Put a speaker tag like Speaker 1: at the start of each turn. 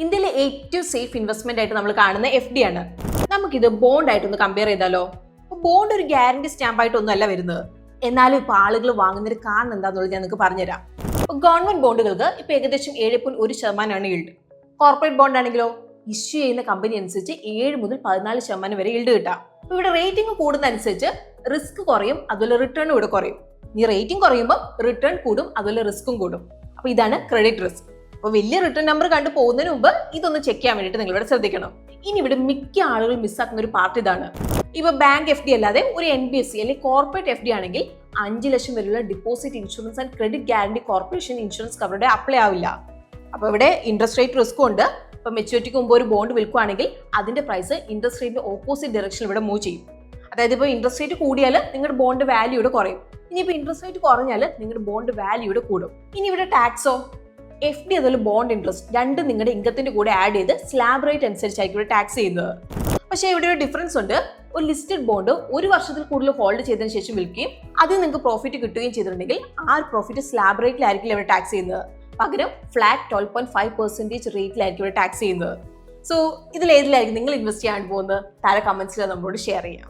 Speaker 1: ഇന്ത്യയിലെ ഏറ്റവും safe investment ആയിട്ട് നമ്മൾ കാണുന്ന FD ആണ്. നമുക്കിത് ബോണ്ട് ആയിട്ടൊന്ന് കമ്പയർ ചെയ്താലോ? ബോണ്ട് ഒരു ഗ്യാരണ്ടി സ്റ്റാമ്പ് ആയിട്ടൊന്നും അല്ല വരുന്നത്. എന്നാലും ഇപ്പൊ ആളുകൾ വാങ്ങുന്നൊരു കാരണം എന്താണെന്നുള്ളത് ഞാൻ നിങ്ങൾക്ക് പറഞ്ഞുതരാം. ഗവൺമെന്റ് ബോണ്ടുകൾക്ക് ഇപ്പൊ ഏകദേശം 7.1% ഈൽഡ്. കോർപ്പറേറ്റ് ബോണ്ട് ആണെങ്കിലോ ഇഷ്യൂ ചെയ്യുന്ന കമ്പനി അനുസരിച്ച് 7 മുതൽ 14% വരെ ഈൽഡ് കിട്ടാം. അപ്പൊ ഇവിടെ റേറ്റിംഗ് കൂടുന്നതനുസരിച്ച് റിസ്ക് കുറയും, അതുപോലെ റിട്ടേൺ ഇവിടെ കുറയും. ഈ റേറ്റിംഗ് കുറയുമ്പോൾ റിട്ടേൺ കൂടും, അതുപോലെ റിസ്ക്കും കൂടും. അപ്പൊ ഇതാണ് ക്രെഡിറ്റ് റിസ്ക്. അപ്പൊ വലിയ റിട്ടേൺ നമ്പർ കണ്ടു പോകുന്നതിന് മുമ്പ് ഇതൊന്ന് ചെക്ക് ചെയ്യാൻ വേണ്ടിയിട്ട് നിങ്ങൾ ഇവിടെ ശ്രദ്ധിക്കണം. ഇനി ഇവിടെ മിക്ക ആളുകൾ മിസ്സാക്കുന്ന ഒരു പാർട്ട് ഇതാണ്. ഇപ്പൊ ബാങ്ക് FD അല്ലാതെ ഒരു NBFC അല്ലെങ്കിൽ കോർപ്പറേറ്റ് FD ആണെങ്കിൽ 5 ലക്ഷം വരെയുള്ള deposit insurance and credit guarantee corporation insurance കവറുടെ അപ്ലൈ ആവില്ല. അപ്പൊ ഇവിടെ ഇൻട്രസ്റ്റ് റേറ്റ് റിസ്ക്കും ഉണ്ട്. ഇപ്പൊ മെച്യൂരിറ്റിക്ക് മുമ്പ് ഒരു ബോണ്ട് വിൽക്കുകയാണെങ്കിൽ അതിന്റെ പ്രൈസ് ഇൻട്രസ്റ്റ് റേറ്റിന്റെ ഓപ്പോസിറ്റ് ഡയറക്ഷനിൽ ഇവിടെ മൂവ് ചെയ്യും. അതായത് ഇപ്പോൾ ഇൻട്രസ്റ്റ് റേറ്റ് കൂടിയാൽ നിങ്ങളുടെ ബോണ്ട് വാല്യൂ ഇവിടെ കുറയും. ഇനിയിപ്പോൾ ഇൻട്രസ്റ്റ് റേറ്റ് കുറഞ്ഞാൽ നിങ്ങളുടെ ബോണ്ട് വാല്യൂ ഇവിടെ കൂടും. ഇനി ഇവിടെ ടാക്സോ? FD അതുപോലെ ബോണ്ട് ഇൻട്രസ്റ്റ് രണ്ടും നിങ്ങളുടെ ഇൻകത്തിന്റെ കൂടെ ആഡ് ചെയ്ത് സ്ലാബ് റേറ്റ് അനുസരിച്ചായിരിക്കും ഇവിടെ ടാക്സ് ചെയ്യുന്നത്. പക്ഷേ ഇവിടെ ഒരു ഡിഫറൻസ് ഉണ്ട്. ഒരു ലിസ്റ്റഡ് ബോണ്ട് 1 വർഷത്തിൽ കൂടുതൽ ഹോൾഡ് ചെയ്തതിനു ശേഷം വിൽക്കുകയും അതിൽ നിങ്ങൾക്ക് പ്രോഫിറ്റ് കിട്ടുകയും ചെയ്തിട്ടുണ്ടെങ്കിൽ ആ പ്രോഫിറ്റ് സ്ലാബ് റേറ്റിലായിരിക്കും ഇവിടെ ടാക്സ് ചെയ്യുന്നത്. പകരം ഫ്ലാറ്റ് 12.5% റേറ്റിലായിരിക്കും ഇവിടെ ടാക്സ് ചെയ്യുന്നത്. സോ ഇതിലേതിലായിരിക്കും നിങ്ങൾ ഇൻവെസ്റ്റ് ചെയ്യാൻ പോകുന്നത്? താഴെ കമന്റ്സിൽ നമ്മളോട് ഷെയർ ചെയ്യാം.